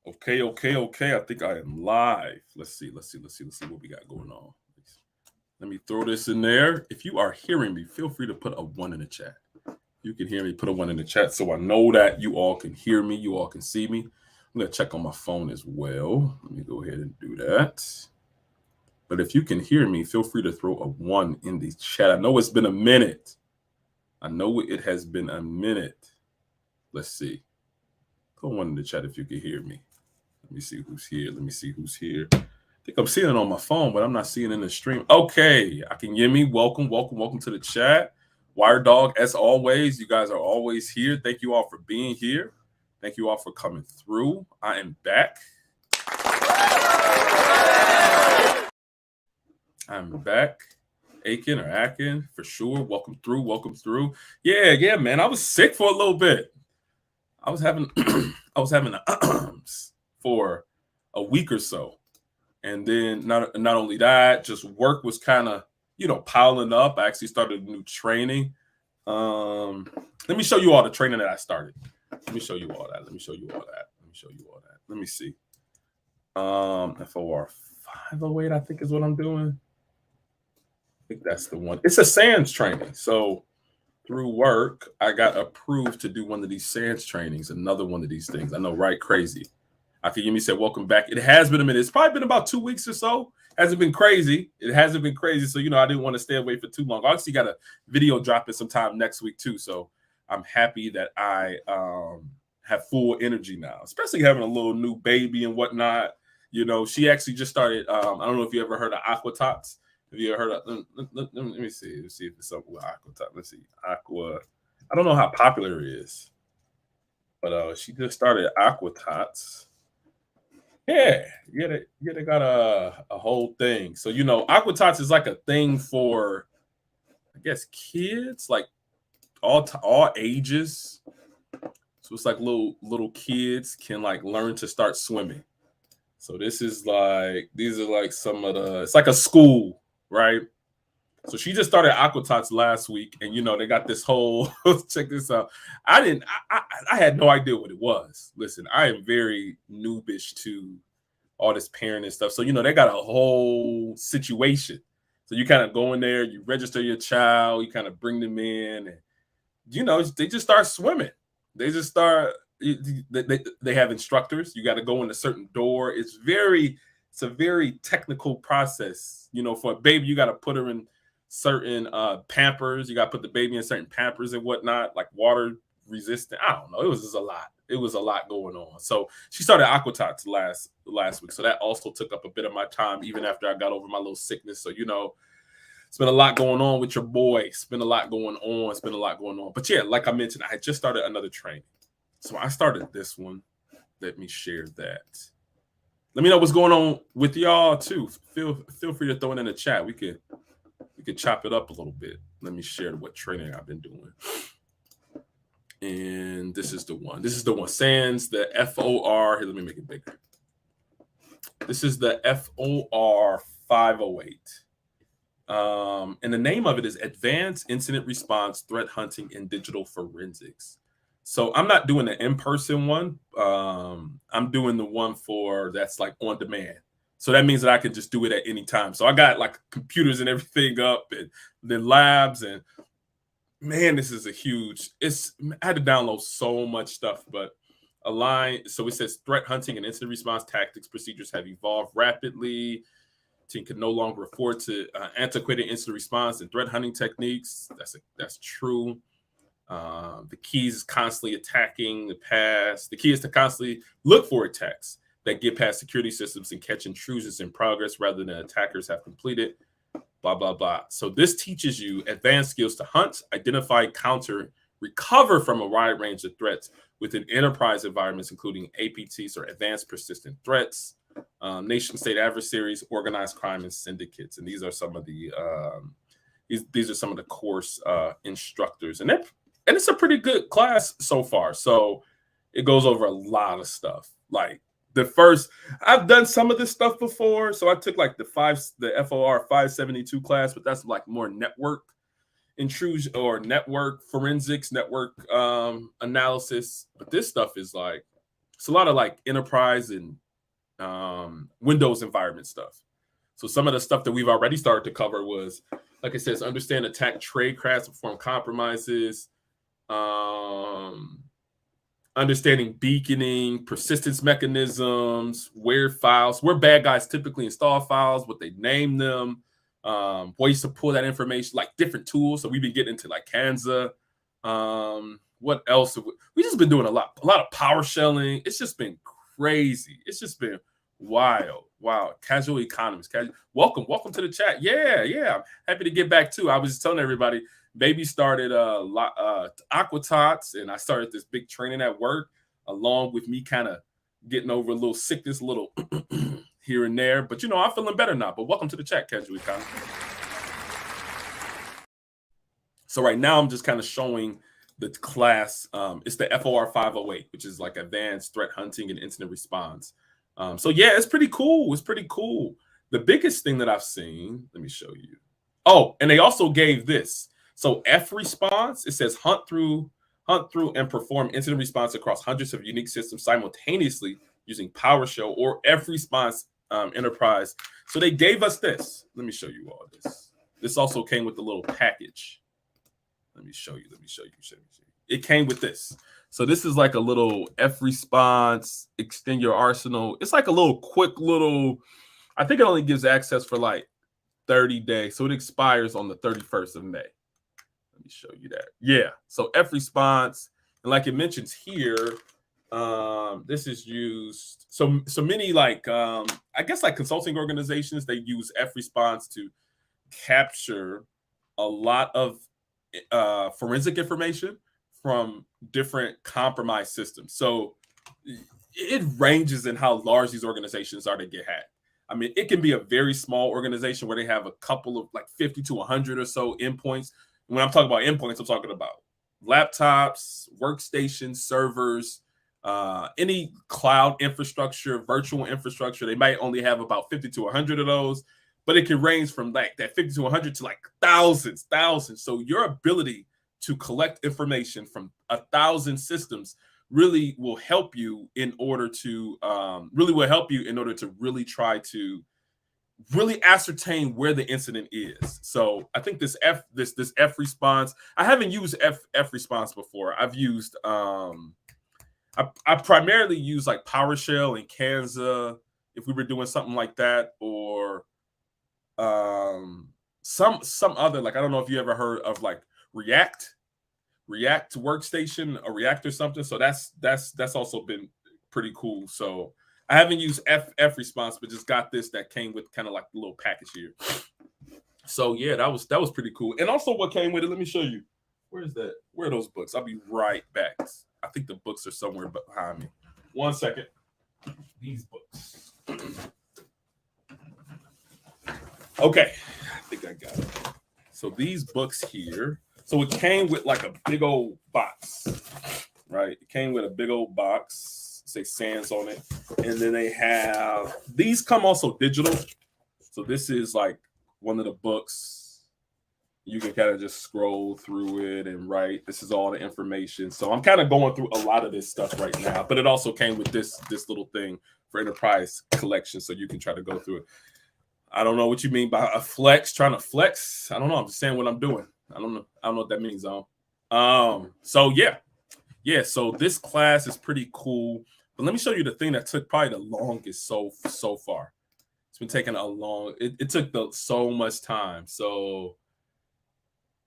Okay. I think I am live. Let's see what we got going on. Let me throw this in there. If you are hearing me, feel free to put a one in the chat. You can hear me, put a one in the chat so I know that you all can hear me, you all can see me. I'm going to check on my phone as well. Let me go ahead and do that. But if you can hear me, feel free to throw a one in the chat. I know it's been a minute. I know it has been a minute. Let's see. Put one in the chat if you can hear me. Let me see who's here. I think I'm seeing it on my phone, but I'm not seeing it in the stream. Okay, I can hear me. Welcome to the chat. Wire Dog, as always, you guys are always here. Thank you all for being here. Thank you all for coming through. I am back. I'm back. Akin for sure. Welcome through. Yeah, man. I was sick for a little bit. I was having for a week or so. And then not only that, just work was kind of, piling up. I actually started a new training. Let me show you all the training that I started. Let me show you all that. Let me see. FOR 508, I think is what I'm doing. I think that's the one. It's a SANS training. So through work, I got approved to do one of these SANS trainings, another one of these things. I know, right? Crazy. I think Yemi said, welcome back. It has been a minute. It's probably been about 2 weeks or so. Hasn't been crazy. It hasn't been crazy. So, I didn't want to stay away for too long. I actually got a video dropping sometime next week too. So I'm happy that I have full energy now, especially having a little new baby and whatnot. She actually just started. I don't know if you ever heard of Aqua Tots. Have you ever heard of? Let me see. Let's see if it's something with Aqua Tots. Let's see. Aqua. I don't know how popular it is, but she just started Aqua Tots. Yeah, they got a whole thing. So Aqua Tots is like a thing for, I guess, kids, like all ages. So it's like little kids can like learn to start swimming. So these are like some of the. It's like a school, right? So she just started Aqua Tots last week, and they got this whole. Check this out. I had no idea what it was. Listen, I am very noobish to all this parenting stuff. So they got a whole situation. So you kind of go in there, you register your child, you kind of bring them in, and they just start swimming. They just start. They have instructors. You got to go in a certain door. It's a very technical process. For a baby, you got to put her in certain pampers. You got to put the baby in certain pampers and whatnot, like water resistant. I don't know. It was just a lot. It was a lot going on. So she started Aqua Tots last week. So that also took up a bit of my time, even after I got over my little sickness. So it's been a lot going on with your boy. It's been a lot going on. But yeah, like I mentioned, I had just started another training. So I started this one. Let me share that. Let me know what's going on with y'all too. Feel free to throw it in the chat. We could chop it up a little bit. Let me share what training I've been doing. And this is the one. SANS, the FOR. Here, let me make it bigger. This is the FOR 508. And the name of it is Advanced Incident Response, Threat Hunting, and Digital Forensics. So I'm not doing the in-person one. I'm doing the one that's like on demand. So that means that I can just do it at any time. So I got like computers and everything up, and then labs, and man, this is I had to download so much stuff, but so it says threat hunting and incident response tactics procedures have evolved rapidly. Team can no longer afford to antiquated incident response and threat hunting techniques. That's true. The key is constantly attacking the past. The key is to constantly look for attacks that get past security systems and catch intrusions in progress rather than attackers have completed. Blah, blah, blah. So this teaches you advanced skills to hunt, identify, counter, recover from a wide range of threats within enterprise environments, including APTs or advanced persistent threats, nation-state adversaries, organized crime, and syndicates. And these are some of the course instructors, and it's a pretty good class so far. So it goes over a lot of stuff. Like I've done some of this stuff before. So I took like the FOR 572 class, but that's like more network intrusion or network forensics, network analysis. But this stuff is like it's a lot of like enterprise and Windows environment stuff. So some of the stuff that we've already started to cover was, like it says, understand attack trade crafts, perform compromises, understanding beaconing, persistence mechanisms, where bad guys typically install files, what they name them, ways to pull that information, like different tools. So we've been getting into like Kanza. What else? We just been doing a lot of PowerShelling. It's just been crazy. It's just been wild. Wow. Casual economists. Welcome to the chat. Yeah. I'm happy to get back too. I was just telling everybody, baby started Aquatots, and I started this big training at work, along with me kind of getting over a little sickness, a little here and there. But I'm feeling better now. But welcome to the chat, Casual Economist. So right now I'm just kind of showing the class. It's the FOR 508, which is like advanced threat hunting and incident response. So yeah, it's pretty cool. The biggest thing that I've seen, let me show you. Oh, and they also gave this. So F response, it says hunt through and perform incident response across hundreds of unique systems simultaneously using PowerShell or F response enterprise. So they gave us this. Let me show you all this. This also came with the little package. Let me show you. It came with this. So this is like a little F response, extend your arsenal. It's like a little quick little, I think it only gives access for like 30 days. So it expires on the 31st of May. Let me show you that. Yeah. So F response, and like it mentions here, this is used. So many like I guess like consulting organizations, they use F response to capture a lot of forensic information from different compromised systems. So it ranges in how large these organizations are to get hacked. I mean, it can be a very small organization where they have a couple of like 50 to 100 or so endpoints. When I'm talking about endpoints, I'm talking about laptops, workstations, servers, any cloud infrastructure, virtual infrastructure. They might only have about 50 to 100 of those, but it can range from like that 50 to 100 to like thousands. So your ability to collect information from 1,000 systems really will help you in order to really try to really ascertain where the incident is. So I think this F response, I haven't used F response before. I've used I primarily use like PowerShell and Kanza if we were doing something like that, or some other, like, I don't know if you ever heard of like React workstation or React or something. So that's also been pretty cool. So I haven't used F response, but just got this that came with kind of like the little package here. So yeah, that was pretty cool. And also what came with it, let me show you. Where are those books? I'll be right back. I think the books are somewhere behind me. 1 second. These books. Okay, I think I got it. So these books here. So it came with like a big old box, right? It came with a big old box, say SANS on it. And then they have, these come also digital. So this is like one of the books. You can kind of just scroll through it and write. This is all the information. So I'm kind of going through a lot of this stuff right now, but it also came with this little thing for enterprise collection. So you can try to go through it. I don't know what you mean by a flex, trying to flex. I don't know. I'm just saying what I'm doing. I don't know what that means, though. So yeah. So this class is pretty cool. But let me show you the thing that took probably the longest so far. It's been taking it took so much time. So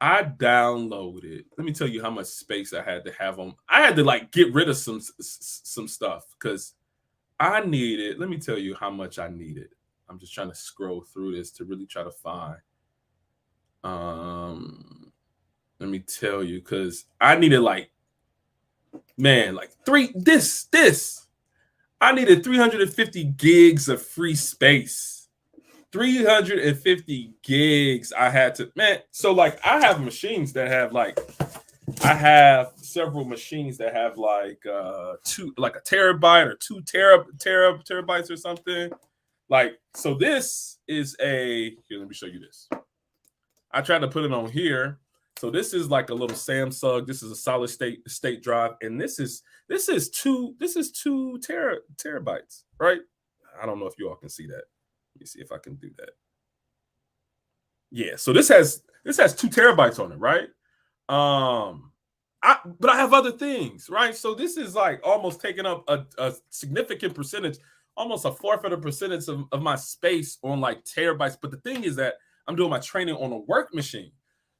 I downloaded. Let me tell you how much space I had to have on. I had to like get rid of some stuff because I needed. Let me tell you how much I needed. I'm just trying to scroll through this to really try to find. Let me tell you, because I needed like I needed 350 gigs of free space. 350 gigs I had to, so like I have machines that have like, I have several machines that have like a terabyte or 2 terabytes or something. Like, so this is here, let me show you this. I tried to put it on here. So this is like a little Samsung. This is a solid state drive, and this is two terabytes, right? I don't know if you all can see that. Let me see if I can do that. Yeah, so this has 2 terabytes on it, right? But I have other things, right? So this is like almost taking up a significant percentage, almost a fourth of the percentage of my space on like terabytes. But the thing is that I'm doing my training on a work machine.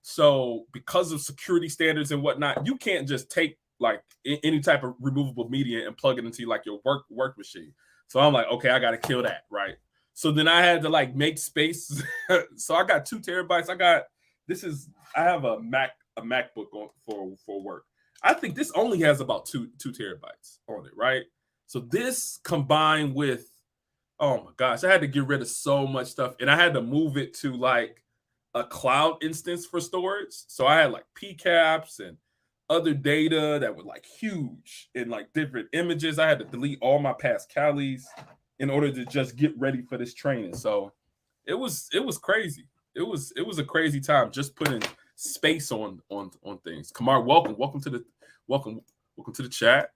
So because of security standards and whatnot, you can't just take like any type of removable media and plug it into like your work machine. So I'm like, okay, I got to kill that, right? So then I had to like make space. So I got 2 terabytes. I have a MacBook for work. I think this only has about two terabytes on it, right? So this combined with, oh my gosh, I had to get rid of so much stuff, and I had to move it to like a cloud instance for storage. So I had like PCAPs and other data that were like huge and like different images. I had to delete all my past Calis in order to just get ready for this training. So it was crazy. It was a crazy time just putting space on things. Kamar, welcome to the chat.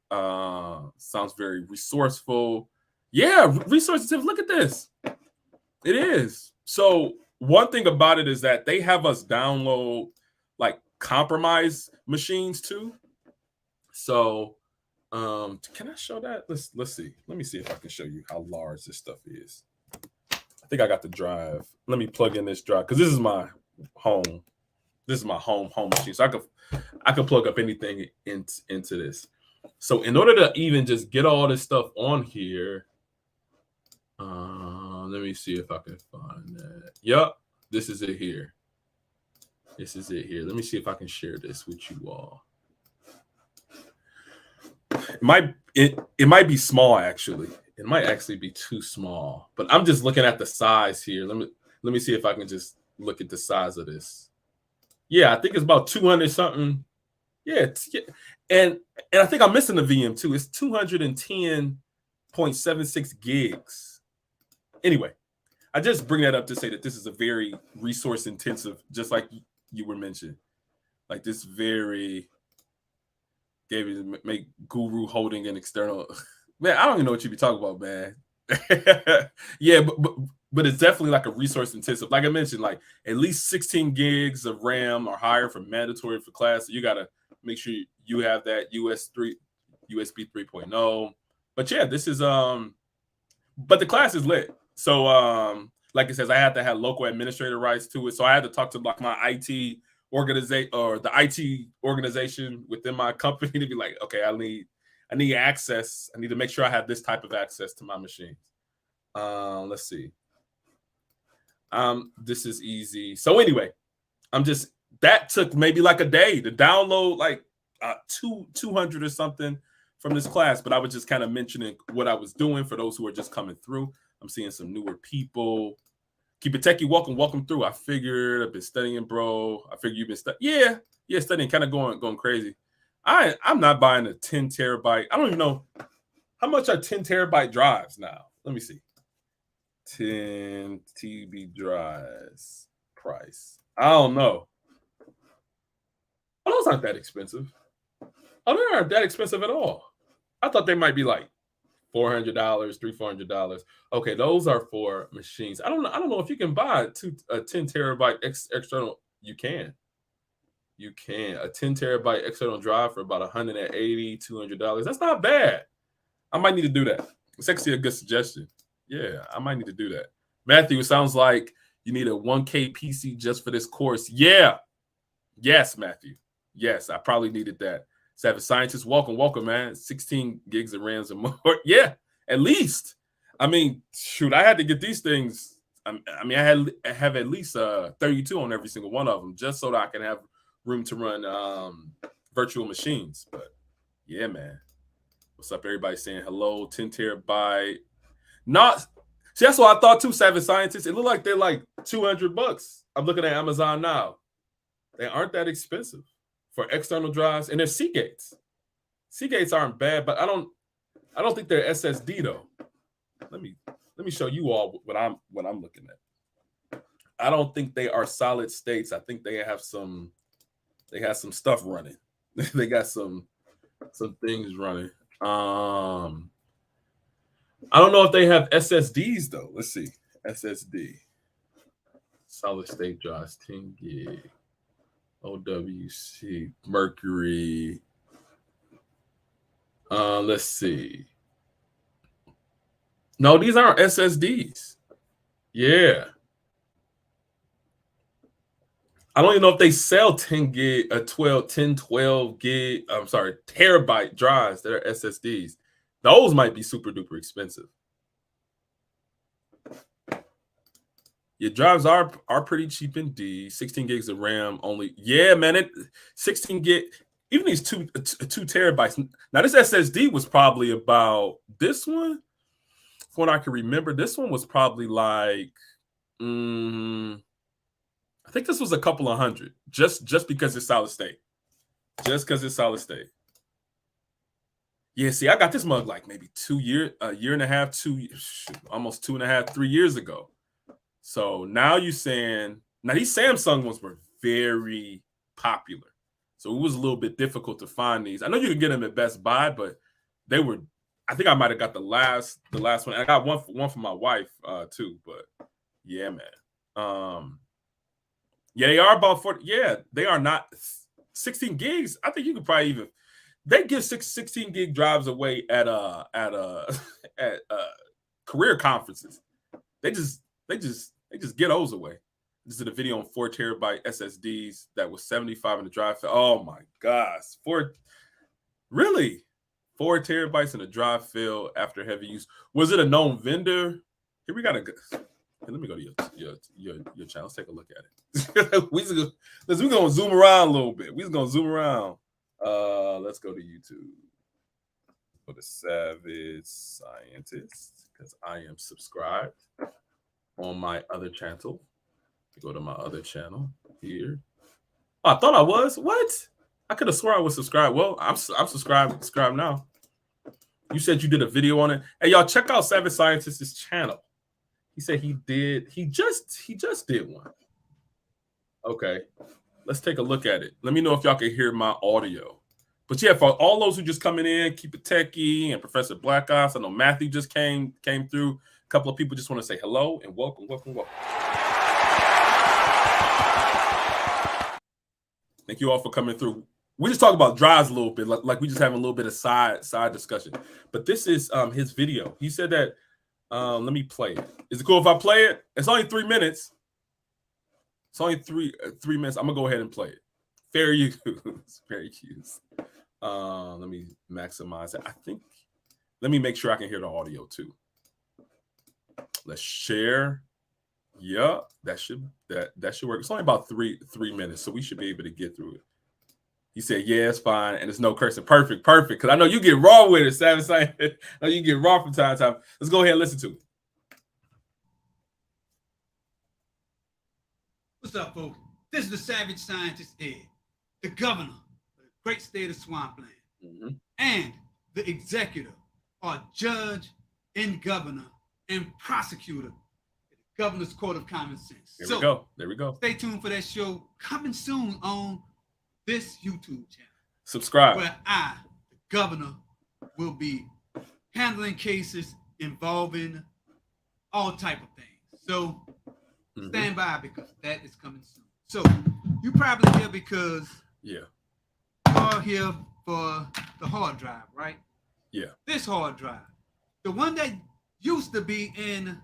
Sounds very resourceful. Yeah, resources. Look at this. It is. So one thing about it is that they have us download like compromise machines too. So can I show that? Let's see. Let me see if I can show you how large this stuff is. I think I got the drive. Let me plug in this drive because this is my home. This is my home machine. So I could plug up anything into this. So in order to even just get all this stuff on here, let me see if I can find that. Yep, this is it here. This is it here. Let me see if I can share this with you all. It might be small actually. It might actually be too small. But I'm just looking at the size here. Let me see if I can just look at the size of this. Yeah, I think it's about 200 something. Yeah, and I think I'm missing the VM too. It's 210.76 gigs. Anyway, I just bring that up to say that this is a very resource intensive, just like you were mentioning. Like this very gave it to make Guru holding an external. Man, I don't even know what you be talking about, man. Yeah, but it's definitely like a resource intensive. Like I mentioned, like at least 16 gigs of RAM or higher for mandatory for class. So you gotta make sure you have that USB 3.0. But yeah, this is but the class is lit. So like it says, I had to have local administrator rights to it. So I had to talk to like my IT organization or the IT organization within my company to be like, okay, I need access. I need to make sure I have this type of access to my machines. Let's see. This is easy. So anyway, that took maybe like a day to download like 200 or something from this class. But I was just kind of mentioning what I was doing for those who are just coming through. I'm seeing some newer people. Keep it techie, welcome through. I figured I've been studying, bro. I figured you've been studying. Yeah, studying, kind of going crazy. I'm not buying a 10 terabyte. I don't even know how much are 10 terabyte drives now. Let me see. 10 TB drives price. I don't know. Oh, those aren't that expensive. Oh, they aren't that expensive at all. I thought they might be like $400, $300-$400. Okay, those are for machines. I don't know if you can buy a 10 terabyte external. You can. A 10 terabyte external drive for about $180-$200. That's not bad. I might need to do that. It's actually a good suggestion. Yeah, I might need to do that. Matthew, it sounds like you need a 1K PC just for this course. Yeah. Yes, Matthew. Yes, I probably needed that. Savage Scientist, welcome, man. 16 gigs of RAMs and more. Yeah, at least. I mean, shoot, I had to get these things. I have at least 32 on every single one of them just so that I can have room to run virtual machines. But yeah, man. What's up, everybody saying hello? 10 terabyte. See, that's what I thought too, Savage Scientists. It looked like they're like $200. I'm looking at Amazon now. They aren't that expensive for external drives, and they're Seagates. Seagates aren't bad, but I don't think they're SSD though. Let me show you all what I'm looking at. I don't think they are solid states. I think they have some They had some stuff running. They got some things running. I don't know if they have SSDs though. Let's see. SSD. Solid state drives 10 gig. OWC. Mercury. Let's see. No, these aren't SSDs. Yeah. I don't even know if they sell 10 gig, 12 gig, I'm sorry, terabyte drives that are SSDs. Those might be super duper expensive. Your drives are pretty cheap indeed. 16 gigs of RAM only. Yeah, man, 16 gig, even these two terabytes. Now, this SSD was probably about this one. From what I can remember, this one was probably like, I think this was a couple of hundred, just because it's solid state. Just because it's solid state. Yeah, see, I got this mug like maybe a year and a half, almost 2.5, 3 years ago. So now you're saying, now these Samsung ones were very popular. So it was a little bit difficult to find these. I know you can get them at Best Buy, but they were, I think I might have got the last one. I got one for my wife too, but yeah, man. Yeah, they are about 40. Yeah, they are not 16 gigs. I think you could probably even, they give 16 gig drives away at career conferences. They just get those away. This is a video on 4 terabyte SSDs that was 75 in the drive. Oh my gosh, 4 terabytes in a drive fill after heavy use. Was it a known vendor? Here we gotta go. Let me go to your channel. Let's take a look at it. We're gonna zoom around a little bit. We're gonna zoom around. Let's go to YouTube. Go to Savage Scientist because I am subscribed on my other channel. Go to my other channel here. Oh, I thought I was. What? I could have swore I was subscribed. Well, I'm subscribed now. You said you did a video on it. Hey, y'all, check out Savage Scientist's channel. He said he just did one. Okay, let's take a look at it. Let me know if y'all can hear my audio. But yeah, for all those who just coming in, Keep It Techie and Professor Black Ops, I know Matthew just came through. A couple of people just want to say hello and welcome. Thank you all for coming through. We just talk about drives a little bit, like we just having a little bit of side discussion. But this is his video. He said that. Let me play it. Is it cool if I play it? It's only 3 minutes. It's only three minutes. I'm gonna go ahead and play it. Fair use. Fair use. Let me maximize it. I think. Let me make sure I can hear the audio too. Let's share. Yeah, that should work. It's only about three minutes, so we should be able to get through it. He said, "Yeah, it's fine, and there's no cursing. Perfect. Because I know you get raw with it, Savage Scientist. I know you get raw from time to time. Let's go ahead and listen to it." What's up, folks? This is the Savage Scientist Ed, the governor of the great state of Swampland, and the executive, or judge and governor and prosecutor at the Governor's Court of Common Sense. There we go. Stay tuned for that show coming soon on this YouTube channel. Subscribe. Where I, the governor, will be handling cases involving all type of things. So stand by because that is coming soon. So you probably here because you are here for the hard drive, right? Yeah. This hard drive, the one that used to be in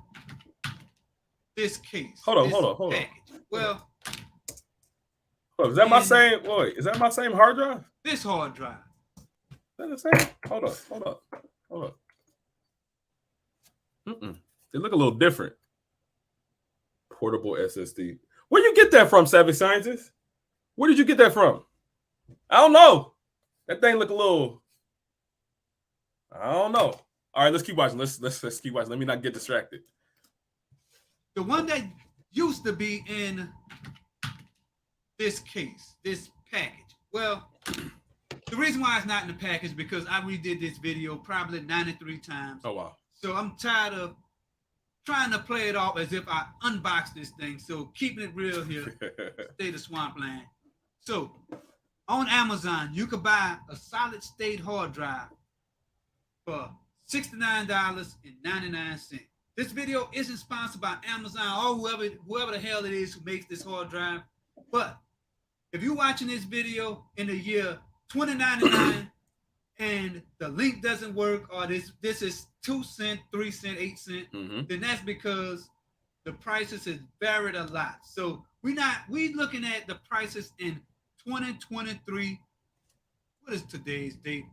this case. Hold on. Package. Well. Is that my same? Boy, is that my same hard drive? This hard drive. Is that the same? Hold up. They look a little different. Portable SSD. Where you get that from, Savage Scientist? Where did you get that from? I don't know. That thing look a little. I don't know. All right, let's keep watching. Let's keep watching. Let me not get distracted. The one that used to be in this case, this package. Well, the reason why it's not in the package because I redid this video probably 93 times. Oh, wow. So I'm tired of trying to play it off as if I unboxed this thing. So keeping it real here, state of Swampland. So on Amazon, you could buy a solid state hard drive for $69.99. This video isn't sponsored by Amazon or whoever the hell it is who makes this hard drive. But if you're watching this video in the year 2099 and the link doesn't work, or this is 2 cents, 3 cents, 8 cents, then that's because the prices has varied a lot. So we looking at the prices in 2023. What is today's date?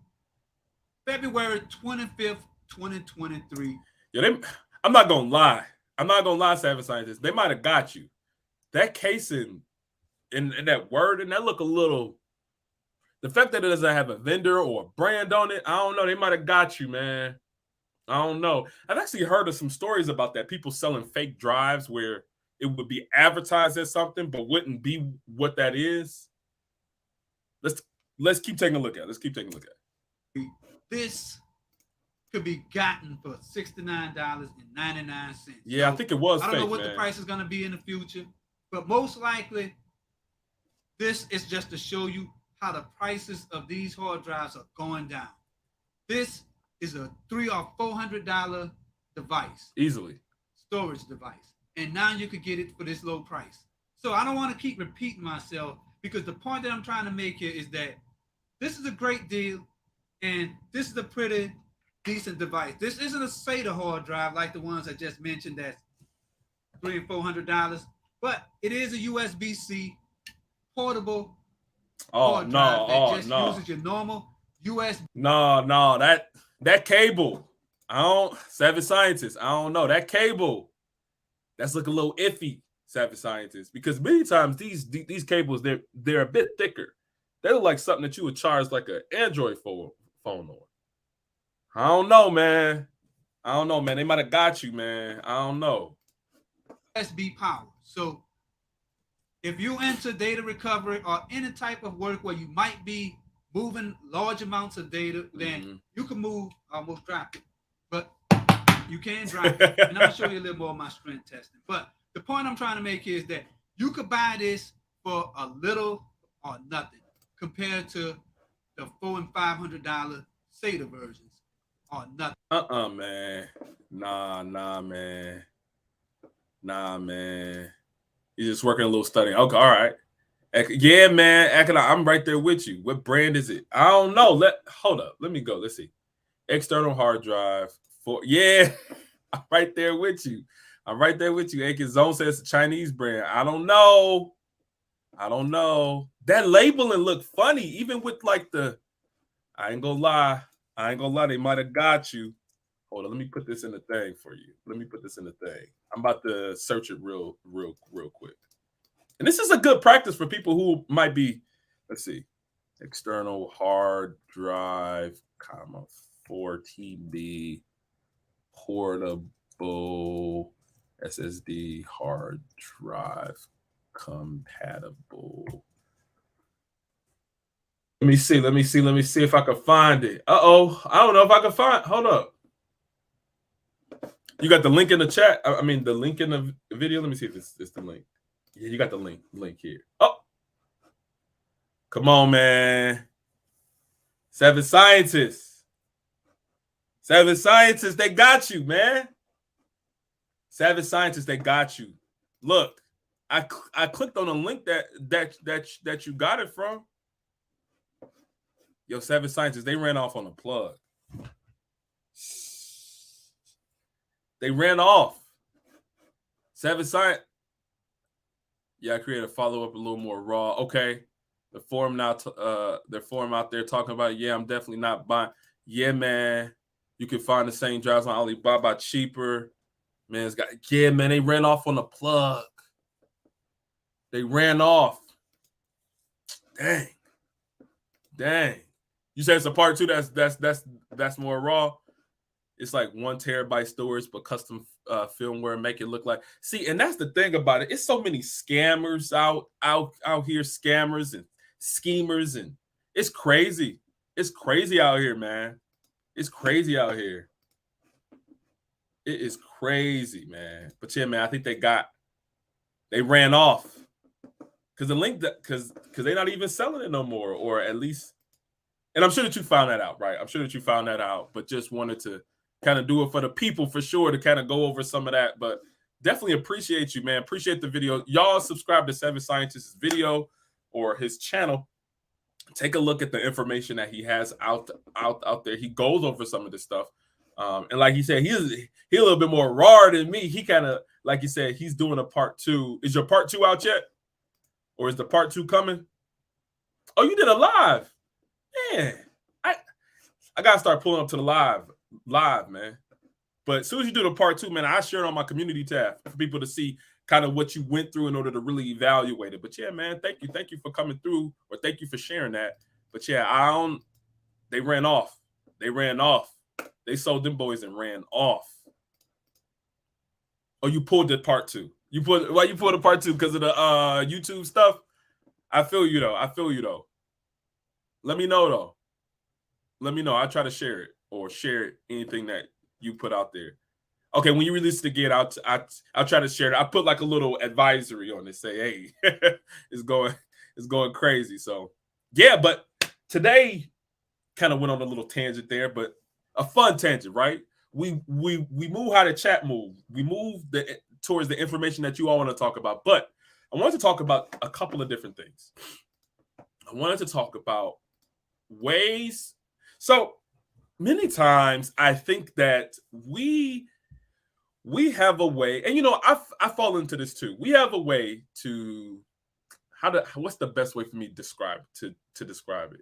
February 25th, 2023. Yeah, I'm not gonna lie. Savage Scientists. They might have got you. That casing and that word and that look a little. The fact that it doesn't have a vendor or a brand on it, I don't know. They might have got you, man. I don't know. I've actually heard of some stories about that. People selling fake drives where it would be advertised as something, but wouldn't be what that is. Let's keep taking a look at it. Let's keep taking a look at it. This could be gotten for $69.99. Yeah, so, I think it was. I don't know what the price is going to be in the future, but most likely, this is just to show you how the prices of these hard drives are going down. This is a $300 or $400 device, easily storage device, and now you could get it for this low price. So I don't want to keep repeating myself, because the point that I'm trying to make here is that this is a great deal, and this is a pretty decent device. This isn't a SATA hard drive like the ones I just mentioned that's $300 and $400, but it is a USB-C portable hard drive that just uses your normal USB. No, that cable. I don't, Savage Scientists. I don't know. That cable, that's looking a little iffy, Savage Scientists, because many times these cables, they're a bit thicker. They look like something that you would charge like an Android phone on. I don't know, man. They might have got you, man. I don't know. USB power. So if you're into data recovery or any type of work where you might be moving large amounts of data, then you can almost drop it. But you can drop it. And I'm going to show you a little more of my strength testing. But the point I'm trying to make is that you could buy this for a little or nothing compared to the $400 and $500 SATA versions, or nothing. Man. Nah, man. You're just working a little study. Okay, all right. Yeah, man. I'm right there with you. What brand is it? I don't know. Hold up. Let me go. Let's see. External hard drive. Yeah, I'm right there with you. Aiken Zone says it's a Chinese brand. I don't know. That labeling looked funny, even with like I ain't gonna lie. They might have got you. Hold on. Let me put this in the thing for you. I'm about to search it real quick. And this is a good practice for people who might be, let's see, external hard drive, 4 TB, portable SSD hard drive compatible. Let me see if I can find it. I don't know if I can find. Hold up. You got the link in the chat? I mean, the link in the video. Let me see if it's the link. Yeah, you got the link here. Oh, come on, man. Savage Scientists, they got you, man. Savage Scientists, they got you. Look, I clicked on the link that you got it from. Yo, Savage Scientists, they ran off on a plug. They ran off. Savage Science. Yeah, I created a follow-up a little more raw. Okay. The forum now, their forum out there talking about, yeah, I'm definitely not buying. Yeah, man. You can find the same drives on Alibaba cheaper. Man, they ran off on the plug. They ran off. Dang. You said it's a part 2 that's more raw. It's like 1 terabyte storage, but custom firmware, make it look like. See, and that's the thing about it. It's so many scammers out here, scammers and schemers, and it's crazy. It's crazy out here, man. It's crazy out here. It is crazy, man. But yeah, man, I think they ran off. because the link that because they're not even selling it no more, or at least. And I'm sure that you found that out, right? I'm sure that you found that out, but just wanted to kind of do it for the people for sure to kind of go over some of that. But definitely appreciate you, man. Appreciate the video. Y'all subscribe to Seven Scientists' video or his channel. Take a look at the information that he has out there. He goes over some of this stuff. And like he said, he's a little bit more raw than me. He kind of, like you said, he's doing a part 2. Is your part 2 out yet? Or is the part 2 coming? Oh, you did a live. Man, I gotta start pulling up to the live, man. But as soon as you do the part 2, man, I share it on my community tab for people to see kind of what you went through in order to really evaluate it. But yeah, man, thank you for coming through, or thank you for sharing that. But yeah, they ran off. They sold them boys and ran off. Oh, you pulled the part 2. Why you pulled the part 2? Because of the YouTube stuff? I feel you though. Let me know though. Let me know. I'll try to share it or share anything that you put out there. Okay, when you release it again, I'll try to share it. I put like a little advisory on it, say, hey, it's going crazy. So yeah, but today kind of went on a little tangent there, but a fun tangent, right? We move how the chat move. We move towards the information that you all want to talk about. But I wanted to talk about a couple of different things. I wanted to talk about ways. So many times I think that we have a way, and I fall into this too. We have a way to what's the best way for me to describe it?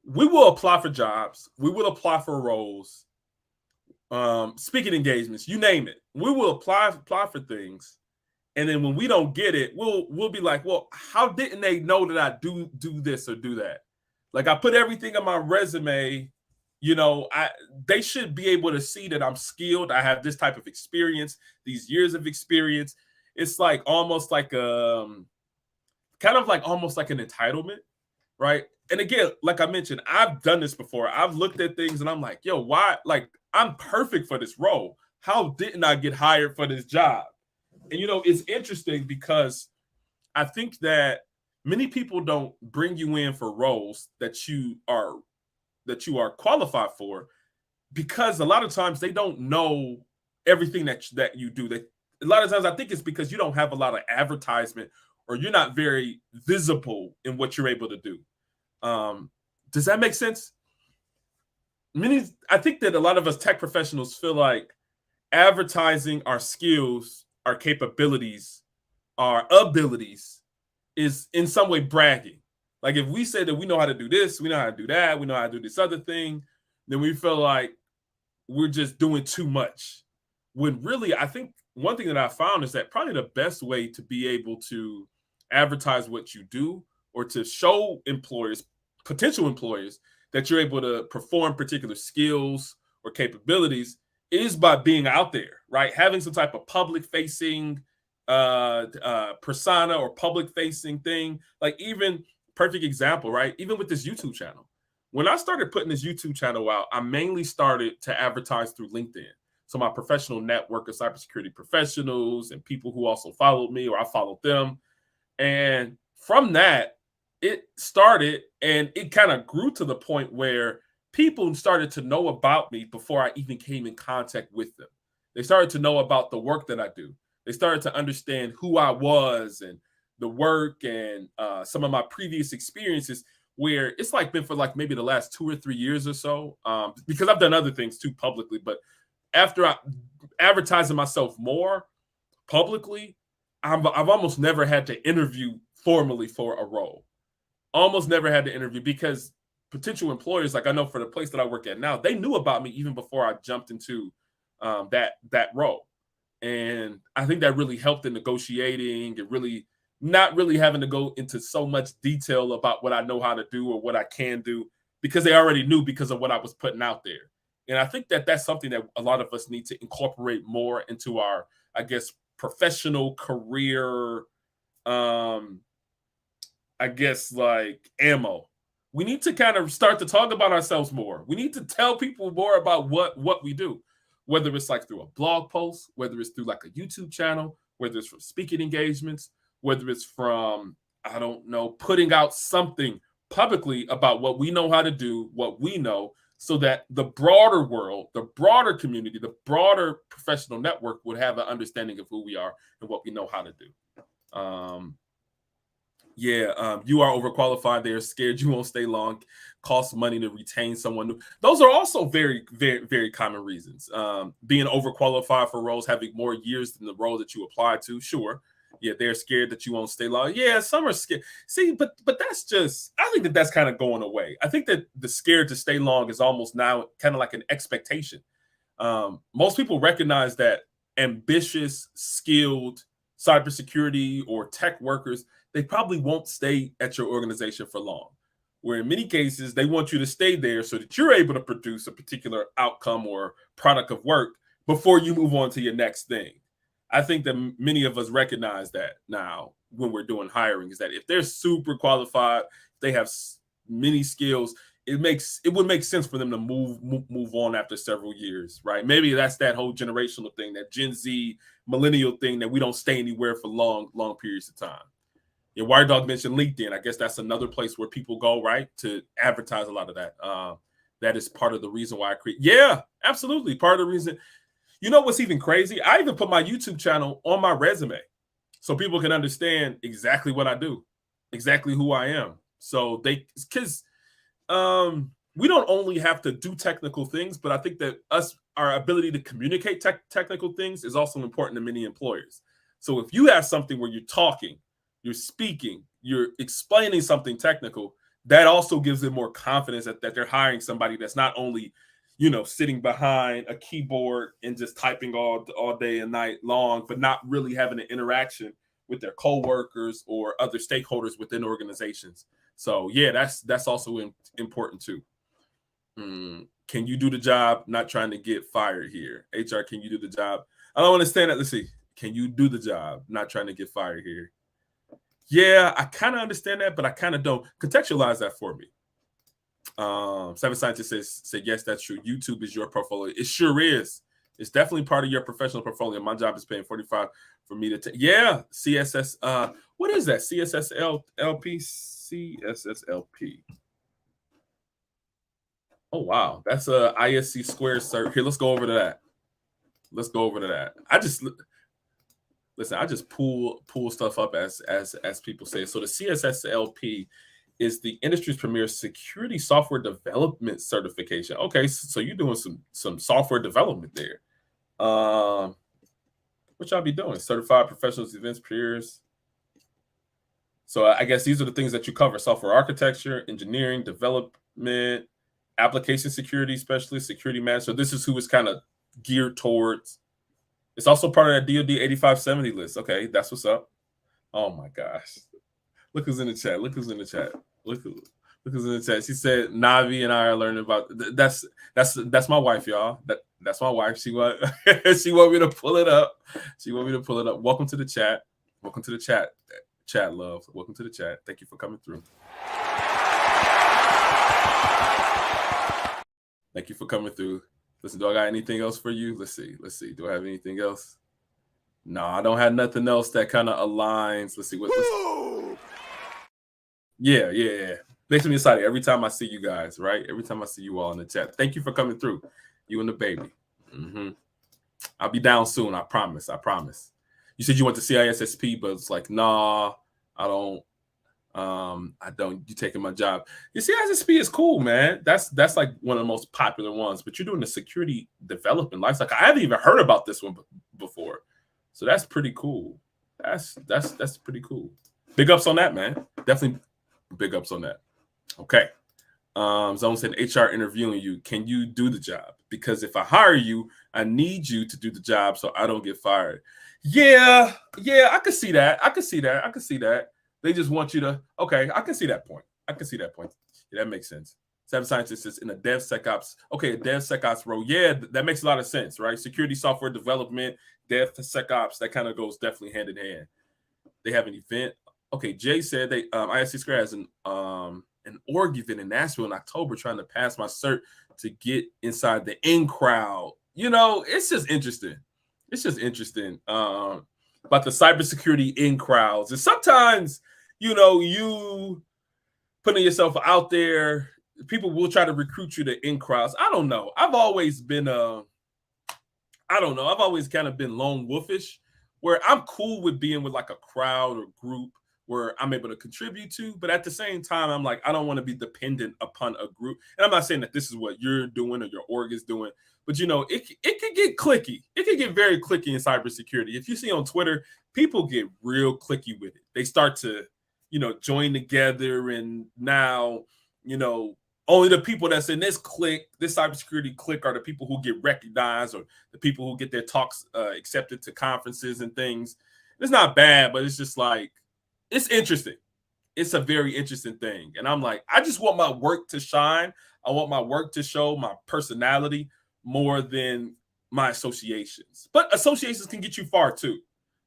We will apply for jobs, we will apply for roles, speaking engagements, you name it. We will apply for things, and then when we don't get it, we'll be like, well, how didn't they know that I do this or do that? Like, I put everything on my resume. They should be able to see that I'm skilled. I have this type of experience, these years of experience. It's like almost like kind of like almost like an entitlement, right? And again, like I mentioned, I've done this before. I've looked at things and I'm like, yo, why? Like, I'm perfect for this role. How didn't I get hired for this job? And it's interesting because I think that many people don't bring you in for roles that you are qualified for, because a lot of times they don't know everything that you do. A lot of times I think it's because you don't have a lot of advertisement, or you're not very visible in what you're able to do. Does that make sense? I think that a lot of us tech professionals feel like advertising our skills, our capabilities, our abilities is in some way bragging. Like, if we say that we know how to do this, we know how to do that, we know how to do this other thing, then we feel like we're just doing too much. When really, I think one thing that I found is that probably the best way to be able to advertise what you do, or to show potential employers, that you're able to perform particular skills or capabilities, is by being out there, right? Having some type of public-facing persona or public-facing thing. Like, even perfect example, right? Even with this YouTube channel. When I started putting this YouTube channel out, I mainly started to advertise through LinkedIn. So my professional network of cybersecurity professionals and people who also followed me, or I followed them. And from that, it started, and it kind of grew to the point where people started to know about me before I even came in contact with them. They started to know about the work that I do. They started to understand who I was and the work, and some of my previous experiences, where it's like been for like maybe the last 2 or 3 years or so, because I've done other things too publicly. But after advertising myself more publicly, I've almost never had to interview formally for a role. Almost never had to interview, because potential employers, like I know for the place that I work at now, they knew about me even before I jumped into that role. And I think that really helped in negotiating, and really not really having to go into so much detail about what I know how to do or what I can do, because they already knew because of what I was putting out there. And I think that that's something that a lot of us need to incorporate more into our, I guess, professional career, I guess, like, ammo. We need to kind of start to talk about ourselves more. We need to tell people more about what we do, whether it's like through a blog post, whether it's through like a YouTube channel, whether it's from speaking engagements, whether it's from, I don't know, putting out something publicly about what we know how to do, what we know, so that the broader world, the broader community, the broader professional network would have an understanding of who we are and what we know how to do. You are overqualified. They're scared you won't stay long. Costs money to retain someone new. Those are also very, very, very common reasons. Being overqualified for roles, having more years than the role that you apply to. Sure, yeah, they're scared that you won't stay long. Yeah, some are scared. See, but that's just. I think that that's kind of going away. I think that the scared to stay long is almost now kind of like an expectation. Most people recognize that ambitious, skilled cybersecurity or tech workers, they probably won't stay at your organization for long. Where in many cases, they want you to stay there so that you're able to produce a particular outcome or product of work before you move on to your next thing. I think that many of us recognize that now when we're doing hiring, is that if they're super qualified, they have many skills, it would make sense for them to move on after several years, right? Maybe that's that whole generational thing, that Gen Z millennial thing, that we don't stay anywhere for long periods of time. Yeah, Wire Dog mentioned LinkedIn. I guess that's another place where people go, right, to advertise a lot of that. That is part of the reason why I create. Yeah, absolutely. Part of the reason. You know what's even crazy? I even put my YouTube channel on my resume so people can understand exactly what I do, exactly who I am. So because we don't only have to do technical things, but I think that our ability to communicate technical things is also important to many employers. So if you have something where you're talking, you're speaking, you're explaining something technical, that also gives them more confidence that they're hiring somebody that's not only, sitting behind a keyboard and just typing all day and night long, but not really having an interaction with their coworkers or other stakeholders within organizations. So yeah, that's also important too. Can you do the job? Not trying to get fired here. HR, can you do the job? I don't understand that. Let's see. Can you do the job? Not trying to get fired here. Yeah, I kind of understand that, but I kind of don't. Contextualize that for me. Seven Scientists said, yes, that's true. YouTube is your portfolio. It sure is. It's definitely part of your professional portfolio. My job is paying $45 for me to take. Yeah, CSS. What is that? CSSLP? CSSLP. Oh, wow. That's a ISC square cert. Here, let's go over to that. I just pull stuff up as people say. So the CSSLP is the industry's premier security software development certification. Okay, so you're doing some software development there. What y'all be doing? Certified professionals, events, peers. So I guess these are the things that you cover: software architecture, engineering, development, application security specialist, security manager. So this is who is kind of geared towards. It's also part of that DoD 8570 list. Okay, that's what's up. Oh my gosh. Look who's in the chat. Look who's in the chat. Look who's in the chat. She said Navi and I are learning about that's my wife, y'all. That's my wife. She want she want me to pull it up. Welcome to the chat. Welcome to the chat. Chat love. Welcome to the chat. Thank you for coming through. Thank you for coming through. Listen, do I got anything else for you? Let's see. Do I have anything else? No, I don't have nothing else that kind of aligns. Let's see. Yeah. Makes me excited every time I see you guys, right? Every time I see you all in the chat. Thank you for coming through. You and the baby. I'll be down soon. I promise. You said you went to CISSP, but it's like, nah, I don't. You taking my job. You see, CISSP is cool, man. That's like one of the most popular ones. But you're doing the security development lifecycle. I haven't even heard about this one before, so that's pretty cool. That's pretty cool. Big ups on that, man. Definitely big ups on that. Okay. Zone said HR interviewing you. Can you do the job? Because if I hire you, I need you to do the job so I don't get fired. Yeah, I could see that. They just want you to. Okay, I can see that point. Yeah, that makes sense. Seven Scientists is in a DevSecOps. Okay, a DevSecOps role. Yeah, that makes a lot of sense, right? Security software development, DevSecOps, that kind of goes definitely hand in hand. They have an event. Okay, Jay said they ISC Square has an org event in Nashville in October, trying to pass my cert to get inside the in crowd. It's just interesting. about the cybersecurity in crowds. And sometimes, you putting yourself out there, people will try to recruit you to in crowds. I don't know. I've always been I don't know. I've always kind of been lone wolfish, where I'm cool with being with like a crowd or group where I'm able to contribute to, but at the same time, I'm like, I don't want to be dependent upon a group. And I'm not saying that this is what you're doing or your org is doing, but it could get clicky. It could get very clicky in cybersecurity. If you see on Twitter, people get real clicky with it. They start to, join together, and now, only the people that's in this clique, this cybersecurity clique, are the people who get recognized, or the people who get their talks accepted to conferences and things. It's not bad, but it's just like, it's interesting. It's a very interesting thing. And I'm like, I just want my work to shine. I want my work to show my personality more than my associations. But associations can get you far too,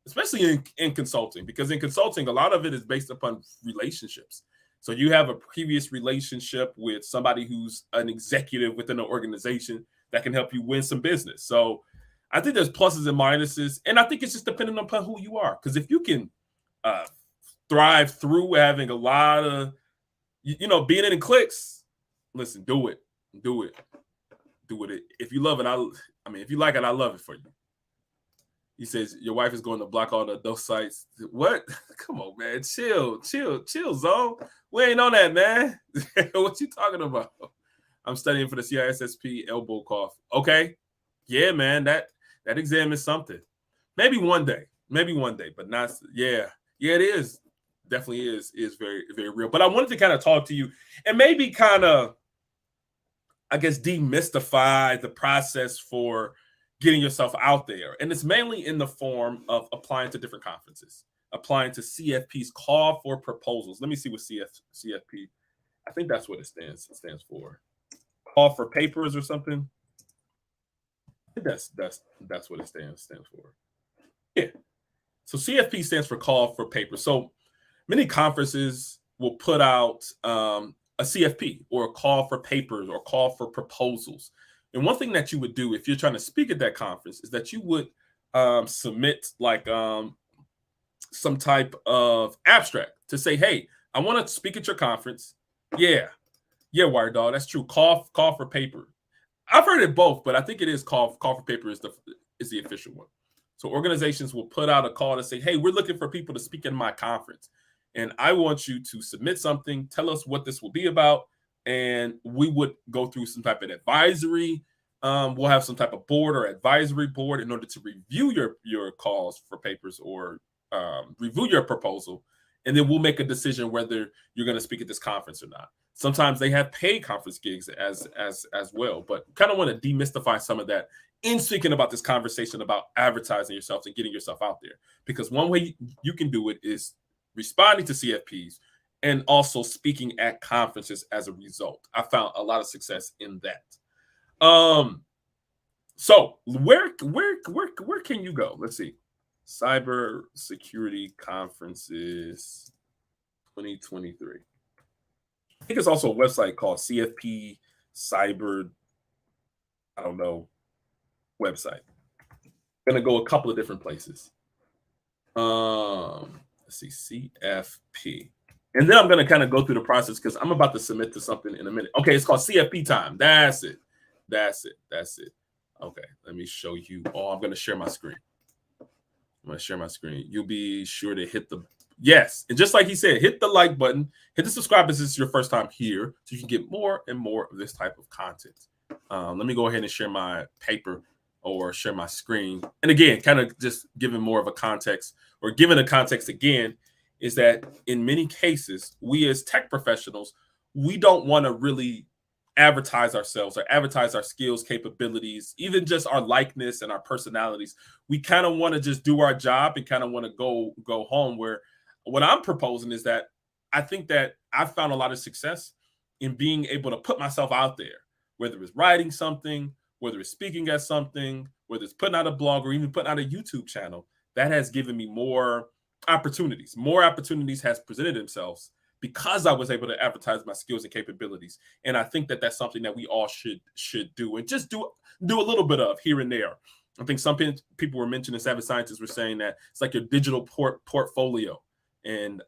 especially in consulting, because in consulting, a lot of it is based upon relationships. So you have a previous relationship with somebody who's an executive within an organization that can help you win some business. So I think there's pluses and minuses. And I think it's just depending upon who you are. Because if you can thrive through having a lot of, being in cliques, listen, do it. If you love it, if you like it, I love it for you. He says your wife is going to block all the those sites. What? Come on, man. Chill, zone. We ain't on that, man. What you talking about? I'm studying for the CISSP elbow cough. Okay. Yeah, man. That exam is something. Maybe one day, but not. Yeah, it is. Definitely is very, very real. But I wanted to kind of talk to you and maybe kind of, I guess, demystify the process for getting yourself out there. And it's mainly in the form of applying to different conferences, applying to CFPs, call for proposals. Let me see what CFP, I think that's what it stands for. Call for papers or something. I think that's what it stands for. Yeah. So CFP stands for call for papers. So many conferences will put out a CFP, or a call for papers, or call for proposals. And one thing that you would do if you're trying to speak at that conference is that you would submit like some type of abstract to say, hey, I want to speak at your conference. Yeah, Wired Dog, that's true. Call for paper. I've heard it both, but I think it is call for paper is the official one. So organizations will put out a call to say, hey, we're looking for people to speak in my conference, and I want you to submit something, tell us what this will be about, and we would go through some type of advisory. We'll have some type of board or advisory board in order to review your calls for papers, or review your proposal, and then we'll make a decision whether you're going to speak at this conference or not. Sometimes they have paid conference gigs as well, but kind of want to demystify some of that in speaking about this conversation about advertising yourself and getting yourself out there. Because one way you can do it is responding to CFPs and also speaking at conferences as a result. I found a lot of success in that. So where can you go? Let's see. Cyber security conferences 2023. I think it's also a website called CFP Cyber, I don't know, website. Gonna go a couple of different places. Let's see, CFP. And then I'm gonna kind of go through the process because I'm about to submit to something in a minute. Okay, it's called CFP time. That's it. Okay, let me show you. Oh, I'm gonna share my screen. You'll be sure to hit the yes. And just like he said, hit the like button, hit the subscribe if this is your first time here, so you can get more and more of this type of content. Let me go ahead and share my paper or share my screen. And again, kind of just giving more of a context, or giving a context again, is that in many cases, we as tech professionals, we don't want to really advertise ourselves or advertise our skills, capabilities, even just our likeness and our personalities. We kind of want to just do our job and kind of want to go home. Where what I'm proposing is that I think that I've found a lot of success in being able to put myself out there, whether it's writing something, whether it's speaking at something, whether it's putting out a blog, or even putting out a YouTube channel. That has given me more opportunities. More opportunities has presented themselves because I was able to advertise my skills and capabilities. And I think that that's something that we all should do, and just do a little bit of here and there. I think some people were mentioning, Savage Scientists were saying that it's like your digital portfolio. And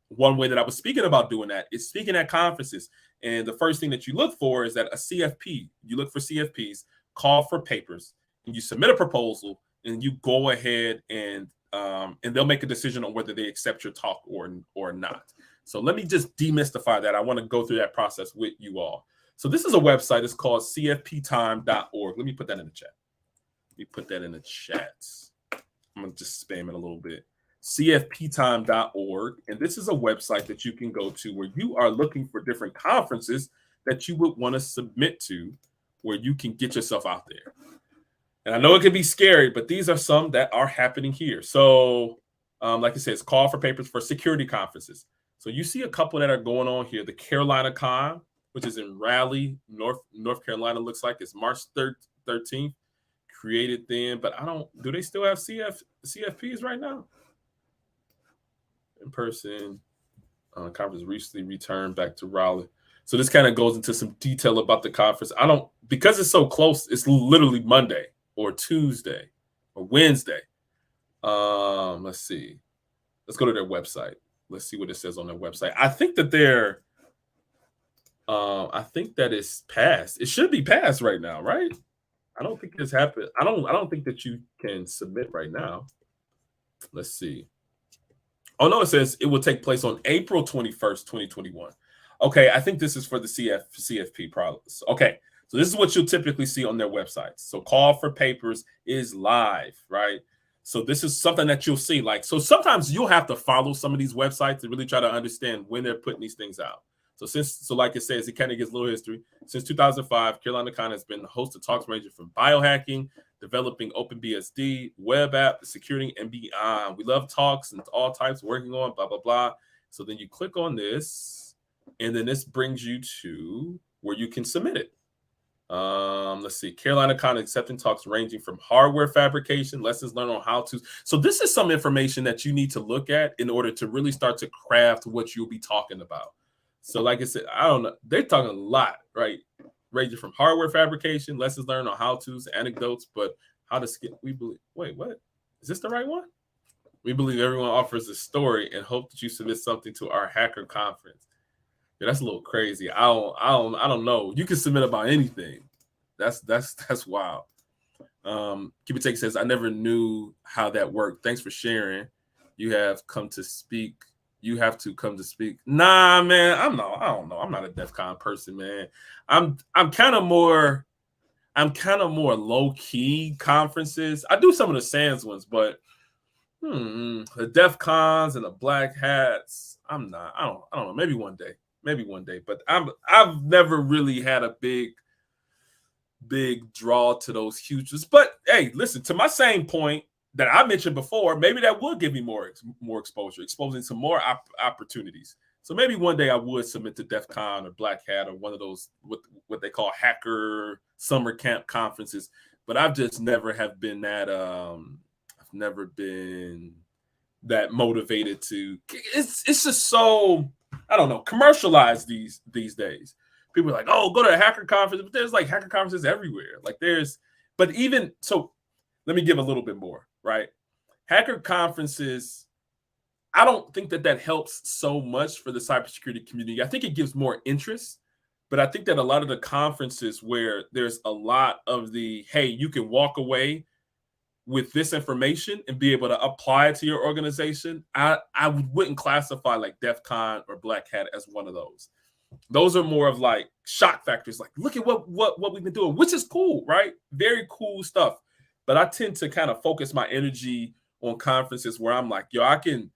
one way that I was speaking about doing that is speaking at conferences. And the first thing that you look for is that a CFP, you look for CFPs, call for papers, and you submit a proposal, and you go ahead and they'll make a decision on whether they accept your talk or not. So let me just demystify that. I want to go through that process with you all. So this is a website. It's called cfptime.org. Let me put that in the chat. I'm going to just spam it a little bit. cfptime.org. And this is a website that you can go to where you are looking for different conferences that you would want to submit to, where you can get yourself out there. And I know it can be scary, but these are some that are happening here. So, like I said, it's call for papers for security conferences. So you see a couple that are going on here. The Carolina Con, which is in Raleigh, North Carolina, looks like it's March 13th. Created then, but do they still have CFPs right now? In person conference recently returned back to Raleigh. So this kind of goes into some detail about the conference. Because it's so close, it's literally Monday or Tuesday or Wednesday. Let's see. Let's go to their website. Let's see what it says on their website. I think that it's passed. It should be passed right now, right? I don't think this happened. I don't think that you can submit right now. Let's see. Oh no, it says it will take place on April 21st, 2021. Okay, I think this is for the CFP problems. Okay, so this is what you'll typically see on their websites. So call for papers is live, right? So this is something that you'll see. So sometimes you'll have to follow some of these websites to really try to understand when they're putting these things out. So like it says, it kind of gives a little history. Since 2005, Carolina Con has been the host of talks ranging from biohacking, developing OpenBSD, web app, security, and beyond. We love talks and all types, working on blah, blah, blah. So then you click on this, and then this brings you to where you can submit it. Let's see. Carolina Con accepting talks ranging from hardware fabrication, lessons learned on how to. So this is some information that you need to look at in order to really start to craft what you'll be talking about. So like I said, I don't know. They're talking a lot, right? Ranging from hardware fabrication, lessons learned on how-tos, anecdotes, but how to skip. We believe. Wait, what? Is this the right one? We believe everyone offers a story and hope that you submit something to our hacker conference. Yeah, that's a little crazy. I don't know. You can submit about anything. That's wild. Keep It Take says, I never knew how that worked. Thanks for sharing. You have come to speak. You have to come to speak. Nah, man, I don't know. I'm not a DEF CON person, man. I'm kind of more low key conferences. I do some of the SANS ones, but the DEF CONs and the black hats, I'm not. I don't know. Maybe one day. But I've never really had a big draw to those huge. But hey, listen, to my same point that I mentioned before, maybe that would give me more exposure, exposing some more opportunities. So maybe one day I would submit to DEF CON or Black Hat or one of those what they call hacker summer camp conferences. But I've just never have been that. I've never been that motivated to. It's just so, I don't know, commercialized these days. People are like, oh, go to a hacker conference, but there's like hacker conferences everywhere. But even so, let me give a little bit more. Right? Hacker conferences, I don't think that helps so much for the cybersecurity community. I think it gives more interest, but I think that a lot of the conferences where there's a lot of the, hey, you can walk away with this information and be able to apply it to your organization, I wouldn't classify like DEF CON or Black Hat as one of those. Those are more of like shock factors. Like, look at what we've been doing, which is cool, right? Very cool stuff. But I tend to kind of focus my energy on conferences where I'm like, yo, I can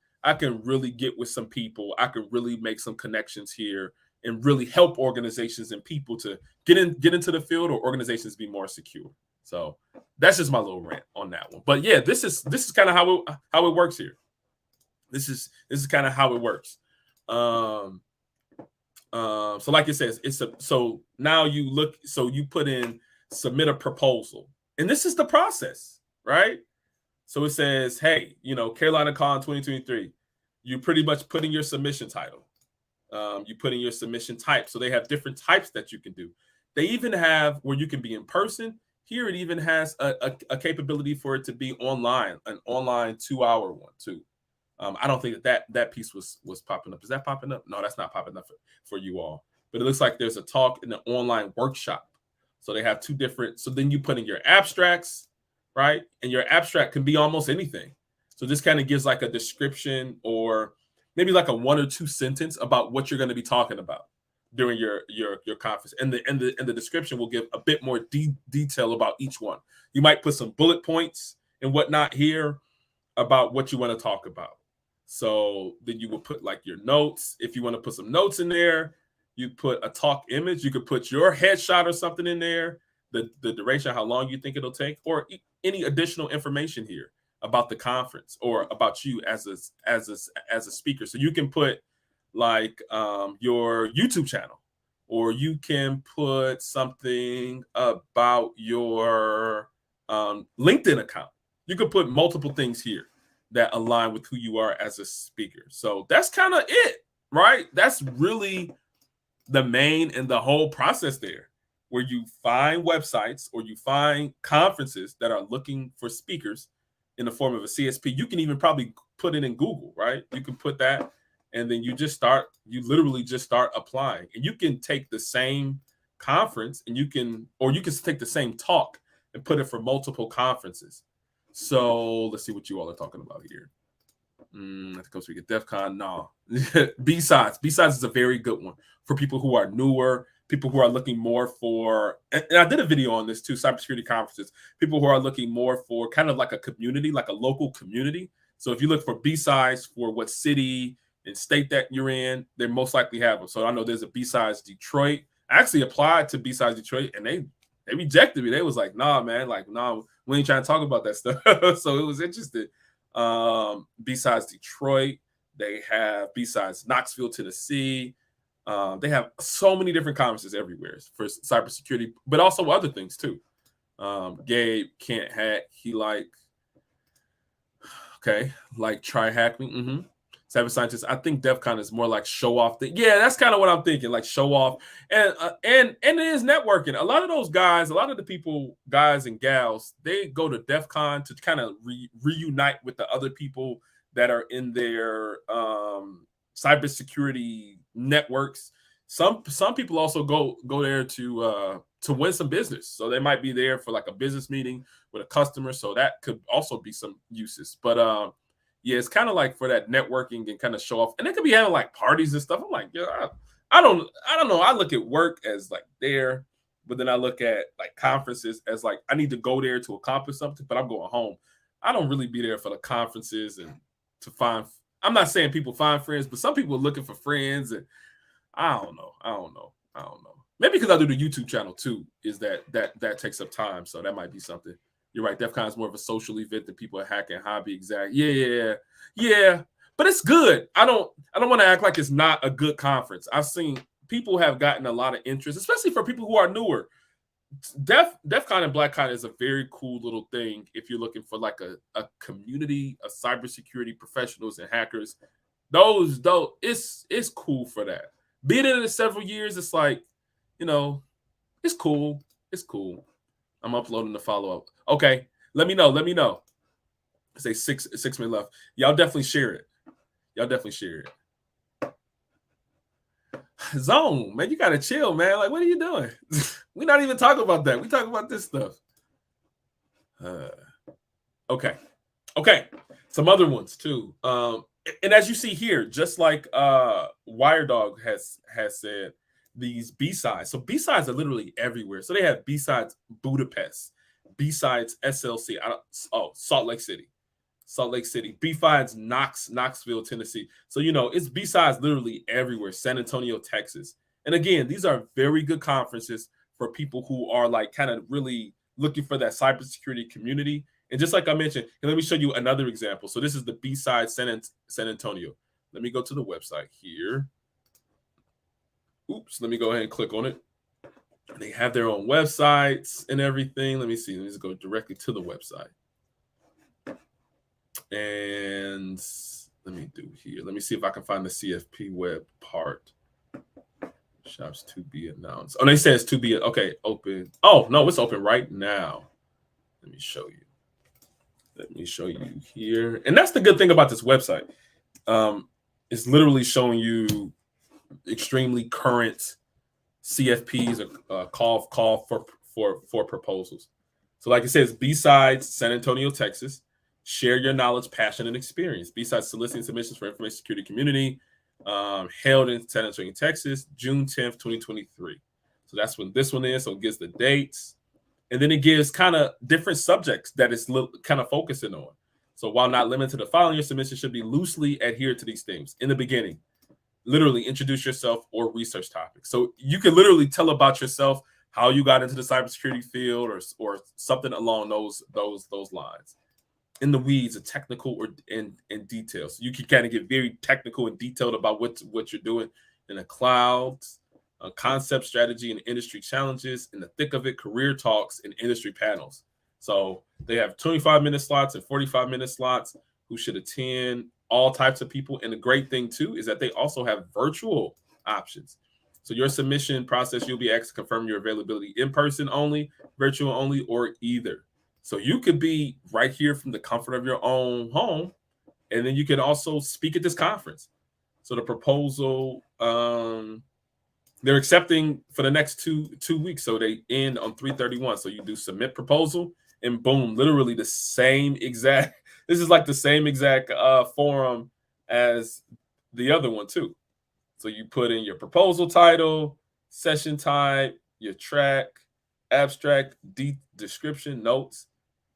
really get with some people. I can really make some connections here and really help organizations and people to get into the field, or organizations be more secure. So that's just my little rant on that one. But yeah, this is kind of how it works here. This is kind of how it works. So like it says, so now you put in submit a proposal. And this is the process, right? So it says, hey, Carolina Con 2023, you pretty much put in your submission title. You put in your submission type. So they have different types that you can do. They even have where you can be in person Here it even has a capability for it to be online, an online 2-hour one too. I don't think that piece was popping up. Is that popping up? No, that's not popping up for you all. But it looks like there's a talk in an online workshop. So they have two different. So then you put in your abstracts, right? And your abstract can be almost anything. So this kind of gives like a description or maybe like a 1 or 2 sentence about what you're going to be talking about during your conference. And the description will give a bit more detail about each one. You might put some bullet points and whatnot here about what you want to talk about. So then you will put like your notes. If you want to put some notes in there, you put a talk image. You could put your headshot or something in there, the duration, how long you think it'll take, or any additional information here about the conference or about you as a speaker. So you can put like your YouTube channel, or you can put something about your LinkedIn account. You could put multiple things here that align with who you are as a speaker. So that's kind of it, right? That's really the main and the whole process there, where you find websites or you find conferences that are looking for speakers in the form of a CSP. You can even probably put it in Google, right? You can put that, and then you literally just start applying. And you can take the same conference and you can take the same talk and put it for multiple conferences. So let's see what you all are talking about here. I think we get DEF CON. No. B-Sides. B-Sides is a very good one for people who are newer, people who are looking more for, and I did a video on this too, cybersecurity conferences, people who are looking more for kind of like a community, like a local community. So if you look for B-Sides for what city and state that you're in, they most likely have them. So I know there's a B-Sides Detroit. I actually applied to B-Sides Detroit, and they rejected me. They was like, nah, man, like, nah, we ain't trying to talk about that stuff. So it was interesting. B-Sides Detroit, they have B-Sides Knoxville, Tennessee. They have so many different conferences everywhere for cybersecurity, but also other things too. Gabe can't hack. He like try hack me. Cyber scientists. I think DEF CON is more like show off thing. Yeah, that's kind of what I'm thinking, like show off, and it is networking. A lot of those guys, a lot of the people, guys and gals, they go to DEF CON to kind of reunite with the other people that are in their cybersecurity networks. Some people also go there to win some business. So they might be there for like a business meeting with a customer. So that could also be some uses. But yeah, it's kind of like for that networking and kind of show off. And they could be having like parties and stuff. I'm like, yeah, I don't know. I look at work as like there, but then I look at like conferences as like I need to go there to accomplish something, but I'm going home. I don't really be there for the conferences and to find. I'm not saying people find friends, but some people are looking for friends, and I don't know. Maybe because I do the YouTube channel too, is that takes up time, so that might be something. You're right. DEF CON is more of a social event than people are hacking hobby. Exact. Yeah. But it's good. I don't want to act like it's not a good conference. I've seen people have gotten a lot of interest, especially for people who are newer. DEF CON and Black Con is a very cool little thing if you're looking for like a community of cybersecurity professionals and hackers. Those though, it's cool for that. Being in it several years, it's like, it's cool. It's cool. I'm uploading the follow-up. Okay. Let me know. Say 6 minutes left. Y'all definitely share it. Zone, man, you gotta chill, man. Like, what are you doing? We're not even talking about that. We talk about this stuff. Okay. Some other ones too. And as you see here, just like WireDog has said, these B-Sides. So B-Sides are literally everywhere. So they have B-Sides Budapest, B-Sides SLC, Salt Lake City, B-Sides Knoxville, Tennessee. So, it's B-Sides literally everywhere, San Antonio, Texas. And again, these are very good conferences for people who are like kind of really looking for that cybersecurity community. And just like I mentioned, and let me show you another example. So this is the B-Sides San Antonio. Let me go to the website here. Oops, let me go ahead and click on it. They have their own websites and everything. Let me see. Let me just go directly to the website. And let me do here. Let me see if I can find the CFP web part. Shops to be announced. Oh, they say it's to be okay. Open. Oh no, it's open right now. Let me show you. Let me show you here. And that's the good thing about this website. It's literally showing you extremely current CFPs or call for proposals. So, like it says, B-sides San Antonio, Texas. Share your knowledge, passion, and experience. B-sides soliciting submissions for information security community, held in San Antonio, Texas, June 10th, 2023. So that's when this one is. So it gives the dates. And then it gives kind of different subjects that it's kind of focusing on. So while not limited to the following, your submission should be loosely adhered to these themes. In the beginning, literally introduce yourself or research topics. So you can literally tell about yourself, how you got into the cybersecurity field, or something along those lines. In the weeds, a technical or in detail. So you can kind of get very technical and detailed about what you're doing in the cloud, concept, strategy, and industry challenges. In the thick of it, career talks and industry panels. So they have 25-minute slots and 45-minute slots who should attend, all types of people. And the great thing too is that they also have virtual options. So your submission process, you'll be asked to confirm your availability in person only, virtual only, or either. So you could be right here from the comfort of your own home, and then you can also speak at this conference. So the proposal, they're accepting for the next two weeks. So they end on 3/31. So you do submit proposal, and boom, literally the same exact. This is like the same exact forum as the other one too. So you put in your proposal title, session type, your track, abstract, description, notes,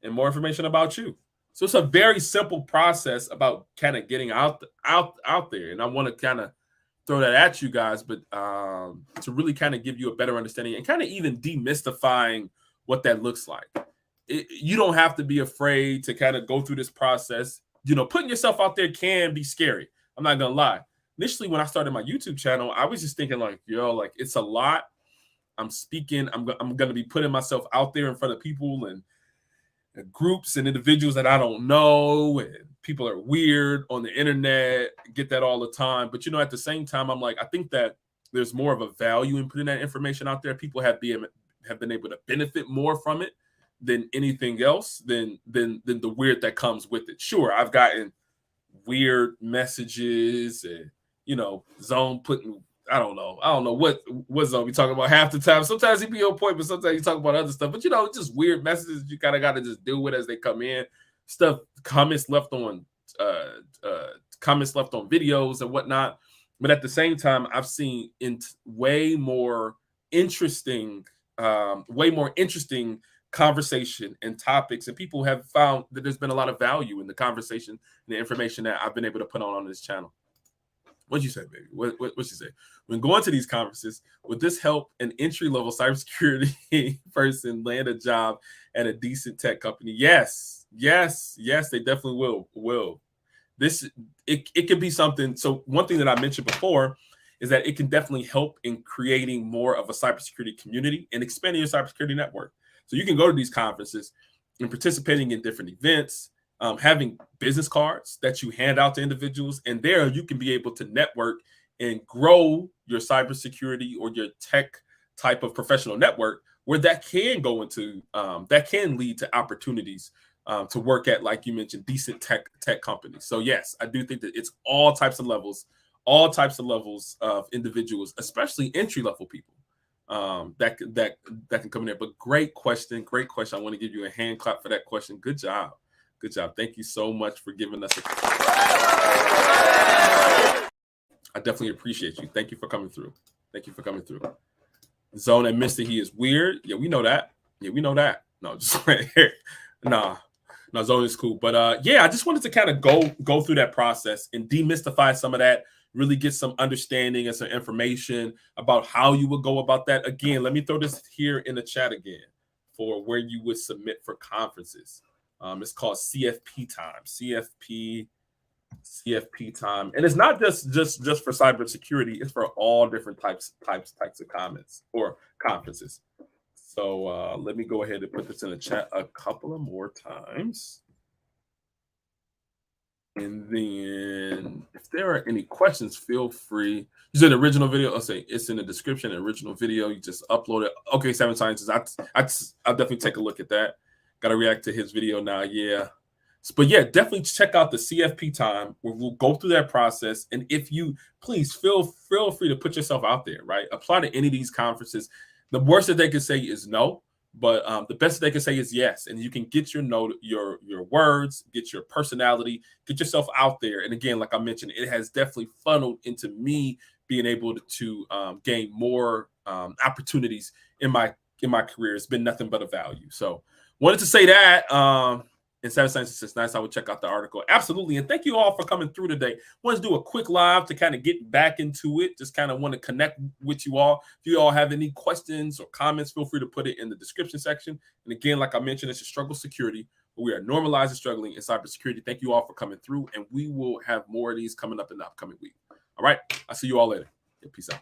and more information about you. So it's a very simple process about kind of getting out there. And I want to kind of throw that at you guys, but to really kind of give you a better understanding and kind of even demystifying what that looks like. You don't have to be afraid to kind of go through this process. You know, putting yourself out there can be scary. I'm not gonna lie. Initially, when I started my YouTube channel, I was just thinking like, like it's a lot. I'm speaking. I'm gonna be putting myself out there in front of people and groups and individuals that I don't know, and people are weird on the internet. Get that all the time. But at the same time, I'm like, I think that there's more of a value in putting that information out there. People have been able to benefit more from it than anything else, than the weird that comes with it. Sure, I've gotten weird messages and Zone putting, I don't know what Zone be talking about half the time. Sometimes he be on point, but sometimes he talk about other stuff. But just weird messages you kind of got to just deal with as they come in. Comments left on videos and whatnot. But at the same time, I've seen way more interesting conversation and topics, and people have found that there's been a lot of value in the conversation and the information that I've been able to put on this channel. What'd you say, baby? What'd you say? When going to these conferences, would this help an entry-level cybersecurity person land a job at a decent tech company? Yes, they definitely will. It can be something. So one thing that I mentioned before is that it can definitely help in creating more of a cybersecurity community and expanding your cybersecurity network. So you can go to these conferences and participating in different events, having business cards that you hand out to individuals, and there you can be able to network and grow your cybersecurity or your tech type of professional network, where that can go into that can lead to opportunities to work at, like you mentioned, decent tech companies. So yes, I do think that it's all types of levels of individuals, especially entry-level people. That can come in there. But great question. I want to give you a hand clap for that question. Good job. Thank you so much for giving us I definitely appreciate you. Thank you for coming through. Zone admits that he is weird. Yeah, we know that. No, just right here. Nah. No, Zone is cool. But I just wanted to kind of go through that process and demystify some of that, really get some understanding and some information about how you would go about that. Again, let me throw this here in the chat again for where you would submit for conferences. It's called CFP time. CFP time, and it's not just for cybersecurity. It's for all different types of comments or conferences. So let me go ahead and put this in the chat a couple of more times. And then if there are any questions, feel free. You said original video. I'll say it's in the description. The original video. You just upload it. Okay, Seven Sciences. I'll definitely take a look at that. Got to react to his video now. Yeah. But yeah, definitely check out the CFP time where we'll go through that process. And if you please feel free to put yourself out there, right? Apply to any of these conferences. The worst that they can say is no, but the best they can say is yes. And you can get your note, your words, get your personality, get yourself out there. And again, like I mentioned, it has definitely funneled into me being able to gain more opportunities in my career. It's been nothing but a value. So wanted to say that. And Seven Sciences, it's nice. I would check out the article. Absolutely. And thank you all for coming through today. Wanted to do a quick live to kind of get back into it. Just kind of want to connect with you all. If you all have any questions or comments, feel free to put it in the description section. And again, like I mentioned, it's a struggle security. We are normalizing struggling in cybersecurity. Thank you all for coming through. And we will have more of these coming up in the upcoming week. All right. I'll see you all later. Yeah, peace out.